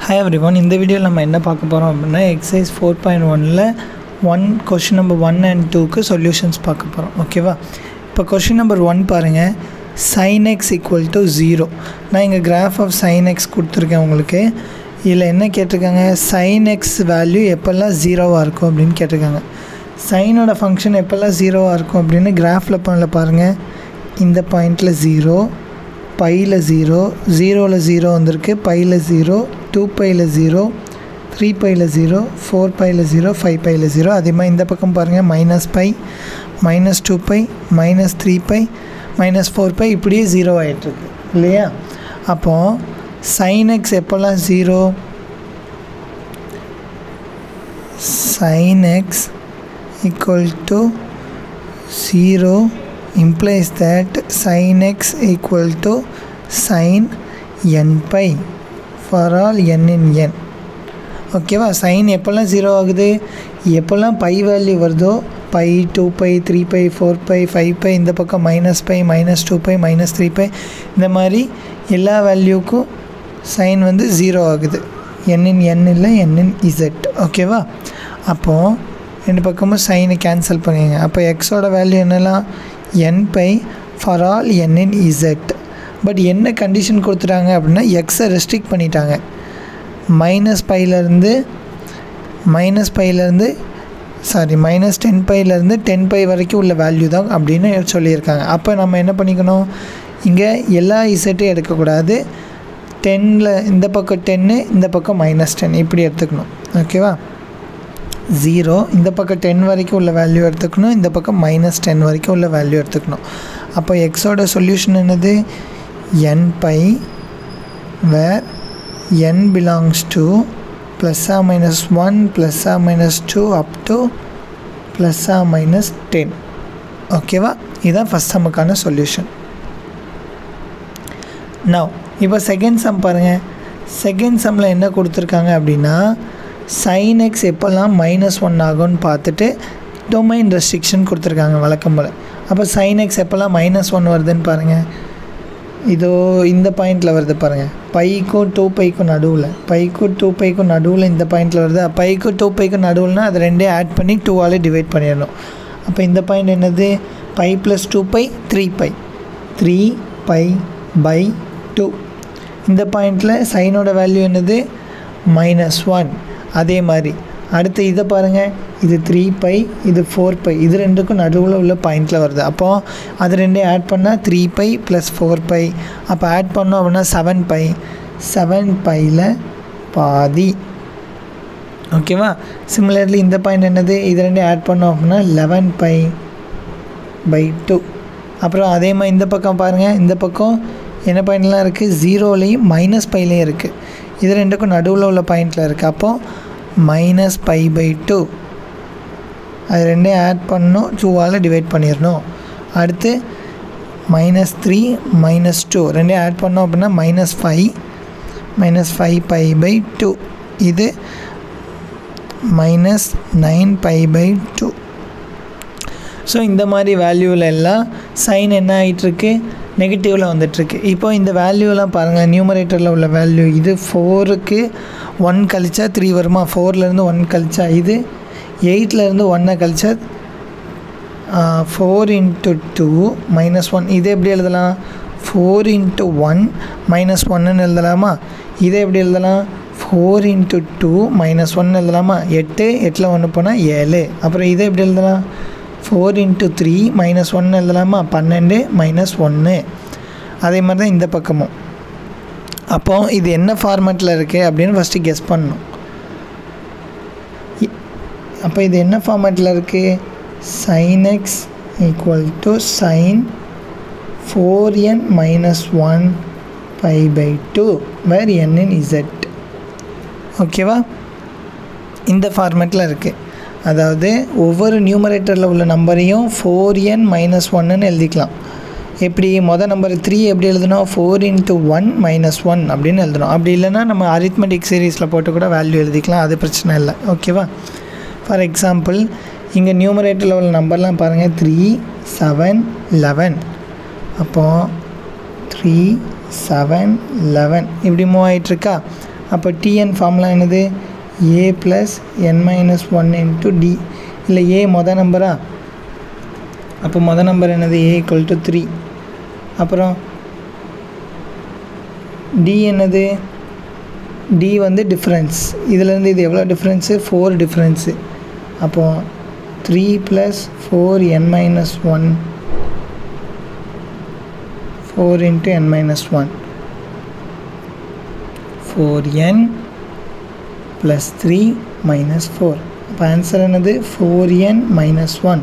Hi everyone, in this video நம்ம என்ன பார்க்க போறோம் அப்படினா exercise 4.1ல question number 1 and 2 க்கு solutions பார்க்க போறோம். ஓகேவா? இப்போ question number 1 பாருங்க. sin x equal to 0. நான் இங்க graph of sin x கொடுத்திருக்கேன் உங்களுக்கு. இதுல என்ன கேட்டிருக்காங்க? sin x வேல்யூ எப்பெல்லாம் 0வா இருக்கும் அப்படினு கேட்டிருக்காங்க. sin ஓட ஃபங்க்ஷன் எப்பெல்லாம் 0வா இருக்கும் அப்படினு கிராஃப்ல பாருங்க. இந்த பாயிண்ட்ல 0, பைல 0, 0ல 0 வந்திருக்கு, பைல 0, 2 பைல 0, 3 பைல 0, 4 பைல 0, 5 பைல 0. அதே மாதிரி இந்த பக்கம் பாருங்க minus pi, minus 2 pi, minus 3 pi, minus 4 pi, இப்படியே 0 ஆகிட்டு இருக்கு இல்லையா? அப்போ sin x எப்போல்லாம் 0? sin x equal to 0 implies that sin x equal to sin n pi for all n in n. ஓகேவா? sin எப்போல்லாம் 0 ஆகுது? எப்போல்லாம் பை வேல்யூ வருதோ, pi, 2 pi, 3 pi, 4 pi, 5 pi, இந்த பக்கம் minus pi, minus 2 pi, minus 3 pi, இந்த மாதிரி எல்லா வேல்யூக்கும் sin வந்து 0 ஆகுது. n in n இல்லை, n in z. ஓகேவா? அப்போது ரெண்டு பக்கமும் சைனை கேன்சல் பண்ணிங்க. அப்போ எக்ஸோட வேல்யூ என்னெல்லாம்? n pi for all n in z. But என்ன கண்டிஷன் கொடுத்துட்டாங்க அப்படின்னா எக்ஸை ரெஸ்ட்ரிக்ட் பண்ணிட்டாங்க. மைனஸ் பையிலேருந்து மைனஸ் 10 பையிலேருந்து 10 பை வரைக்கும் உள்ள வேல்யூ தான் அப்படின்னு சொல்லியிருக்காங்க. அப்போ நம்ம என்ன பண்ணிக்கணும்? இங்கே எல்லா இசட்டையும் எடுக்கக்கூடாது. 10ல் இந்த பக்கம் 10, இந்த பக்கம் மைனஸ் 10 இப்படி எடுத்துக்கணும். ஓகேவா? 0 இந்த பக்கம் 10 வரைக்கும் உள்ள வேல்யூ எடுத்துக்கணும், இந்த பக்கம் மைனஸ் 10 வரைக்கும் உள்ள வேல்யூ எடுத்துக்கணும். அப்போ எக்ஸோட சொல்யூஷன் என்னது? n pi where n belongs to plus or minus 1 plus or minus 2 up to plus or minus 10. ஓகேவா? இதுதான் ஃபஸ்ட் சம்முக்கான சொல்யூஷன். நவ் இப்போ செகண்ட் சம் பாருங்கள். செகண்ட் சம்மில் என்ன கொடுத்துருக்காங்க அப்படின்னா sin x எப்போல்லாம் -1 ஆகும்னு பார்த்துட்டு டொமைன் ரெஸ்ட்ரிக்ஷன் கொடுத்துருக்காங்க வழக்கம் போல். அப்போ sin x எப்போல்லாம் -1 வருதுன்னு பாருங்கள். இதோ இந்த பாயிண்டில் வருது பாருங்கள். பைக்கும் 2 பைக்கும் நடுவில், பைக்கும் 2 பைக்கும் நடுவில் இந்த பாயிண்டில் வருது. பைக்கும் 2 பைக்கும் நடுவில்னா அது ரெண்டே ஆட் பண்ணி 2ஆல் டிவைட் பண்ணிடணும். அப்போ இந்த பாயிண்ட் என்னது? Pi plus 2 pi 3 pi, 3 pi by 2. இந்த பாயிண்டில் சைனோட வேல்யூ என்னது? -1. அதே மாதிரி அடுத்து இதை பாருங்கள், இது 3 பை, இது 4 பை, இது ரெண்டுக்கும் நடுவில் உள்ள பாயிண்டில் வருது. அப்போது அது ரெண்டே ஆட் பண்ணால் 3 பை ப்ளஸ் 4 பை. அப்போ ஆட் பண்ணோம் அப்படின்னா 7 பை, 7 பையில் பாதி. ஓகேவா? சிமிலர்லி இந்த பாயிண்ட் என்னது? இது ரெண்டே ஆட் பண்ணோம் அப்படின்னா 11 பை பை 2. அப்புறம் அதே மாதிரி இந்த பக்கம் பாருங்கள், இந்த பக்கம் என்ன பாயிண்ட்லாம் இருக்குது? 0லேயும் மைனஸ் பைலேயும் இருக்குது. இது ரெண்டுக்கும் நடுவில் உள்ள பாயிண்டில் இருக்குது. அப்போது மைனஸ் பை பை 2, அது ரெண்டே ஆட் பண்ணணும், 2ஆல் டிவைட் பண்ணிடணும். அடுத்து -3 -2 ரெண்டே ஆட் பண்ணோம் அப்படின்னா -5 பை பை 2, இது -9 பை பை 2. ஸோ இந்த மாதிரி வேல்யூவில் எல்லாம் சைன் என்ன ஆகிட்டுருக்கு? நெகட்டிவில் வந்துட்டுருக்கு. இப்போ இந்த வேல்யூலாம் பாருங்கள், நியூமரேட்டரில் உள்ள வேல்யூ இது 4க்கு 1 கழிச்சா 3 வருமா? 4லேருந்து 1 கழிச்சா இது, 8லேருந்து 1 கழிச்சா 4 × 2 -1. இதை எப்படி எழுதலாம்? 4 × 1 -1ன்னு எழுதலாமா? இதை எப்படி எழுதலாம்? 4 × 2 -1 எழுதலாமா? 8, 8ல் 1 போனால் 7. அப்புறம் இதை எப்படி எழுதலாம்? 4 × 3 -1 எழுதலாமா? 12 -1. அதே மாதிரி தான் இந்த பக்கமும். அப்போது இது என்ன ஃபார்மேட்டில் இருக்குது அப்படின்னு ஃபஸ்ட்டு கெஸ் பண்ணணும். அப்போ இது என்ன ஃபார்மேட்டில் இருக்குது? sin x equal to sin 4n -1 pi by 2 where n in z. ஓகேவா? இந்த ஃபார்மேட்டில் இருக்குது. அதாவது ஒவ்வொரு நியூமரேட்டரில் உள்ள நம்பரையும் 4n -1ன்னு எழுதிக்கலாம். எப்படி? மொதல் நம்பர் 3 எப்படி எழுதணும்? 4 × 1 -1 அப்படின்னு எழுதணும். அப்படி இல்லைன்னா நம்ம அரித்மெட்டிக் சீரீஸில் போட்டு கூட வேல்யூ எழுதிக்கலாம், அது பிரச்சனை இல்லை. ஓகேவா? ஃபார் எக்ஸாம்பிள் இங்கே நியூமரேட்டரில் உள்ள நம்பர்லாம் பாருங்கள், 3 7 11. அப்போது 3 7 11 இப்படி மூவ் ஆகிட்டுருக்கா? அப்போ டிஎன் ஃபார்முலா என்னது a + n - 1 × d இல்லை a மொதல் நம்பரா அப்போ மொதல் நம்பர் என்னது a = 3 அப்புறம் d என்னது d வந்து டிஃப்ரென்ஸ் இதிலேருந்து இது எவ்வளோ டிஃப்ரென்ஸு 4 டிஃப்ரென்ஸு அப்போது 3 + 4n - 1 4 × n - 1 4n + 3 - 4 அப்போ ஆன்சர் என்னது 4n - 1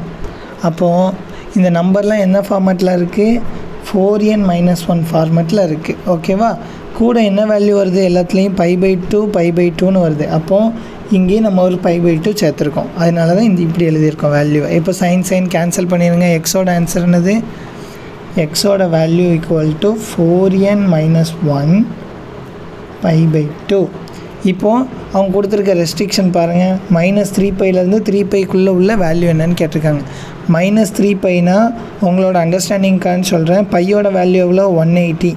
அப்போது இந்த நம்பர்லாம் என்ன ஃபார்மேட்டில் இருக்குது 4n - 1 ஃபார்மேட்டில் இருக்குது ஓகேவா கூட என்ன வேல்யூ வருது எல்லாத்துலேயும் π/2 π/2ன்னு வருது அப்போது இங்கேயும் நம்ம ஒரு π/2 சேர்த்துருக்கோம் அதனால தான் இந்த இப்படி எழுதியிருக்கோம் வேல்யூ இப்போ சைன் கேன்சல் பண்ணிடுங்க எக்ஸோட ஆன்சர் என்னது எக்ஸோட வேல்யூ = 4n - 1 π/2 இப்போது அவங்க கொடுத்துருக்க ரெஸ்ட்ரிக்ஷன் பாருங்கள் -3πலேருந்து 3πக்குள்ளே உள்ள வேல்யூ என்னன்னு கேட்டிருக்காங்க -3πனா உங்களோட அண்டர்ஸ்டாண்டிங்கான்னு சொல்கிறேன் பையோட வேல்யூ எவ்வளோ 180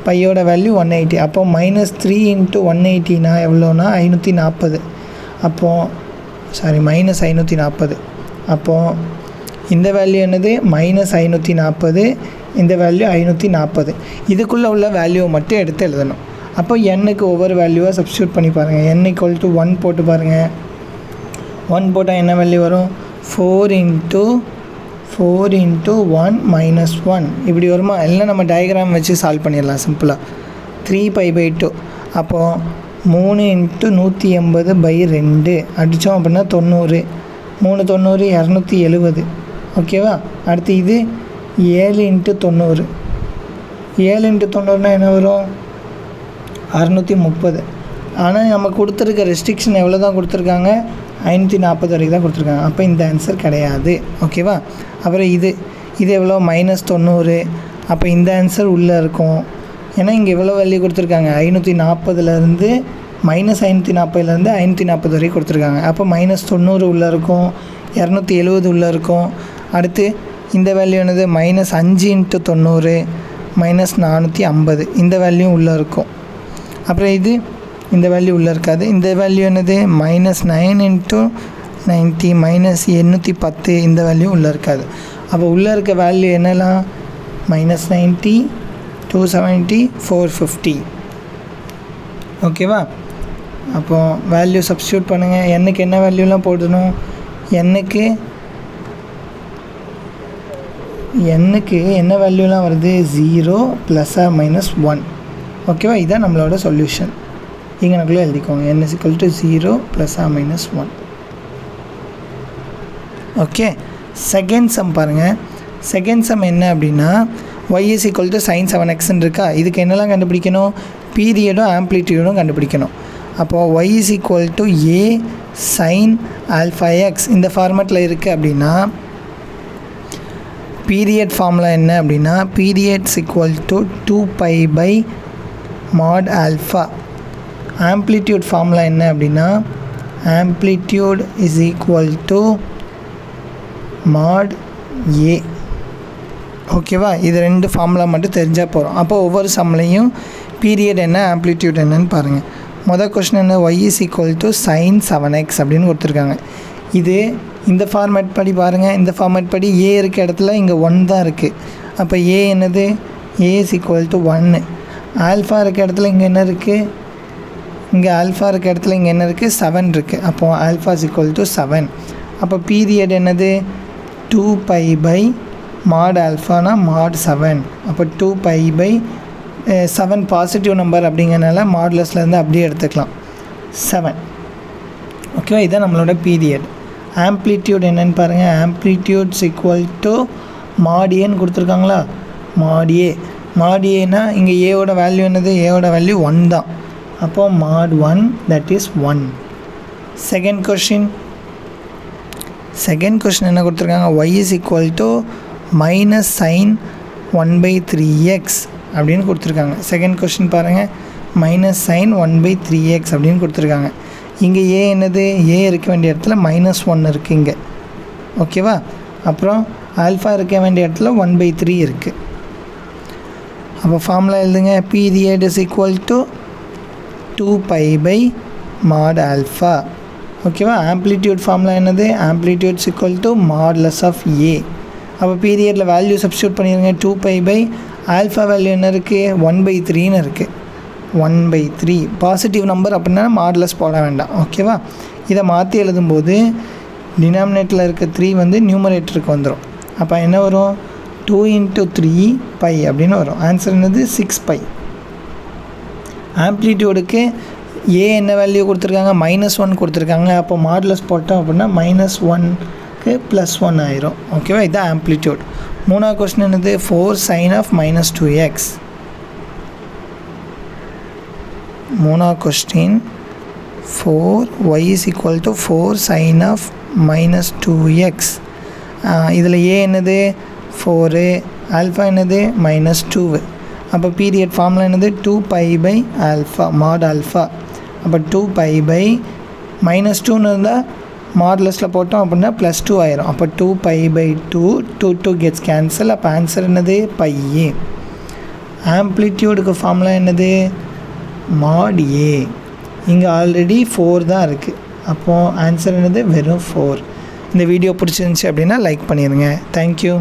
பையோட வேல்யூ 180 அப்போது -3 × 180னா எவ்வளோனா 540 அப்போது -540 அப்போது இந்த வேல்யூ என்னது -540 இந்த வேல்யூ 540 இதுக்குள்ளே உள்ள வேல்யூவை மட்டும் எடுத்து எழுதணும் அப்போ எண்ணுக்கு ஒவ்வொரு வேல்யூவாக சப்ஸ்டியூட் பண்ணி பாருங்கள் n = 1 போட்டு பாருங்கள் 1 போட்டால் என்ன வேல்யூ வரும் 4 × 1 - 1 இப்படி வருமா எல்லாம் நம்ம டயக்ராம் வச்சு சால்வ் பண்ணிடலாம் சிம்பிளாக 3π/2 அப்போது 3 × 180/2 அடித்தோம் அப்படின்னா 90 3 90 270 ஓகேவா அடுத்து இது 7 × 90 7 × 90னா என்ன வரும் 630 ஆனால் நம்ம கொடுத்துருக்க ரெஸ்ட்ரிக்ஷன் எவ்வளோ தான் கொடுத்துருக்காங்க 540 வரைக்கும் தான் கொடுத்துருக்காங்க அப்போ இந்த ஆன்சர் கிடையாது ஓகேவா அப்புறம் இது எவ்வளோ -90 அப்போ இந்த ஆன்சர் உள்ளே இருக்கும் ஏன்னா இங்கே எவ்வளோ வேல்யூ கொடுத்துருக்காங்க 540லேருந்து -540லேருந்து 540 வரைக்கும் கொடுத்துருக்காங்க அப்போ -90 உள்ளே இருக்கும் 270 உள்ளே இருக்கும் அடுத்து இந்த வேல்யூ என்னது -5 × 90 -450 இந்த வேல்யூ உள்ளே இருக்கும் அப்புறம் இந்த வேல்யூ உள்ளே இருக்காது இந்த வேல்யூ என்னது -9 × 90 -810 இந்த வேல்யூ உள்ளே இருக்காது அப்போ உள்ளே இருக்க வேல்யூ என்னெல்லாம் -90 270 450 ஓகேவா அப்போது வேல்யூ சப்ஸ்டியூட் பண்ணுங்கள் என்னுக்கு என்ன வேல்யூலாம் போடணும் என்னுக்கு என்ன வேல்யூலாம் வருது 0 ± 1 ஓகேவா இதுதான் நம்மளோட சொல்யூஷன் இங்கே எனக்குள்ளே எழுதிக்கோங்க n = 0 ± 1 ஓகே செகண்ட் சம் பாருங்கள் செகண்ட் சம் என்ன அப்படின்னா y = sin 7xன்னு இருக்கா இதுக்கு என்னெல்லாம் கண்டுபிடிக்கணும் பீரியடும் ஆம்ப்ளிடியூடும் கண்டுபிடிக்கணும் அப்போது y = a sin αx இந்த ஃபார்மேட்டில் இருக்குது அப்படின்னா பீரியட் ஃபார்முலா என்ன அப்படின்னா பீரியட் = 2π/mod α ஆம்ப்ளிடியூட் ஃபார்முலா என்ன அப்படின்னா ஆம்ப்ளிடியூட் = mod a ஓகேவா இது ரெண்டு ஃபார்முலா மட்டும் தெரிஞ்சால் போகிறோம் அப்போ ஒவ்வொரு சம்லையும் பீரியட் என்ன ஆம்ப்ளிடியூட் என்னன்னு பாருங்கள் மொதல் கொஸ்டின் என்ன y = sin 7x அப்படின்னு கொடுத்துருக்காங்க இது இந்த ஃபார்மேட் படி பாருங்கள் இந்த ஃபார்மேட் படி a இருக்க இடத்துல இங்கே 1 தான் இருக்குது அப்போ a என்னது a = 1 ஆல்ஃபா இருக்க இடத்துல இங்கே என்ன இருக்குது இங்கே ஆல்ஃபா இருக்க இடத்துல இங்கே என்ன இருக்குது 7 இருக்குது அப்போது ஆல்ஃபா = 7 அப்போ பீரியட் என்னது 2π/mod ஆல்ஃபானா mod 7 அப்போ 2π/7 பாசிட்டிவ் நம்பர் அப்படிங்கிறனால மாடுலஸ்லேருந்து அப்படியே எடுத்துக்கலாம் 7 ஓகேவா இதுதான் நம்மளோட பீரியட் ஆம்ப்ளிடியூட் என்னென்னு பாருங்கள் ஆம்ப்ளிடியூட் = mod aன்னு கொடுத்துருக்காங்களா mod aனா இங்கே ஏவோட வேல்யூ என்னது ஏவோட வேல்யூ 1 தான் அப்போது mod 1 that is 1 second question என்ன கொடுத்துருக்காங்க y = -sin 1/3x அப்படின்னு கொடுத்துருக்காங்க செகண்ட் கொஸ்டின் பாருங்கள் -sin 1/3x அப்படின்னு கொடுத்துருக்காங்க இங்கே a என்னது a இருக்க வேண்டிய இடத்துல -1 இருக்குது இங்கே ஓகேவா அப்புறம் ஆல்ஃபா இருக்க வேண்டிய இடத்துல 1/3 இருக்குது அப்போ ஃபார்முலா எழுதுங்க period = 2 pi by mod alpha. ஓகேவா? ஆம்ப்ளிடியூட் ஃபார்முலா என்னது? Amplitude is equal to modulus of A. அப்போ பீரியடில் வேல்யூ சப்ஸ்டியூட் பண்ணிடுங்க. 2 pi by ஆல்ஃபா வேல்யூ என்ன இருக்குது? 1/3ன்னு இருக்குது. 1/3 பாசிட்டிவ் நம்பர் அப்படின்னா மாடுலஸ் போட வேண்டாம். ஓகேவா? இதை மாற்றி எழுதும்போது டினாமினேட்டரில் இருக்க 3 வந்து நியூமரேட்டருக்கு வந்துடும். அப்போ என்ன வரும்? 2 × 3 pi அப்படின்னு வரும். ஆன்சர் என்னது? 6 pi. ஆம்ப்ளிடியூடுக்கு ஏ என்ன வேல்யூ கொடுத்துருக்காங்க? -1 கொடுத்துருக்காங்க. அப்போ மாடுலஸ் போட்டோம் அப்படின்னா -1க்கு +1 ஆயிரும். ஓகேவா? இதுதான் ஆம்ப்ளிடியூட். மூணாவது கொஸ்டின் என்னது? 4 sin of -2x. மூணாவது question 4y is equal to 4 sin of -2x. இதில் ஏ என்னது? 4, ஆல்ஃபா என்னது? -2. அப்போ பீரியட் ஃபார்முலா என்னது? 2 pi by alpha mod alpha. அப்போ 2 pi by -2ன்னு இருந்தால் மாடுலஸில் போட்டோம் அப்படின்னா +2 ஆயிரும். அப்போ 2 pi by 2 கெட்ஸ் கேன்சல். அப்போ ஆன்சர் என்னது? pi a. ஆம்ப்ளிடியூடுக்கு ஃபார்முலா என்னது? mod a. இங்கே ஆல்ரெடி 4 தான் இருக்குது. அப்போது ஆன்சர் என்னது? வெறும் 4. இந்த வீடியோ பிடிச்சிருந்துச்சி அப்படின்னா லைக் பண்ணிடுங்க. தேங்க்யூ.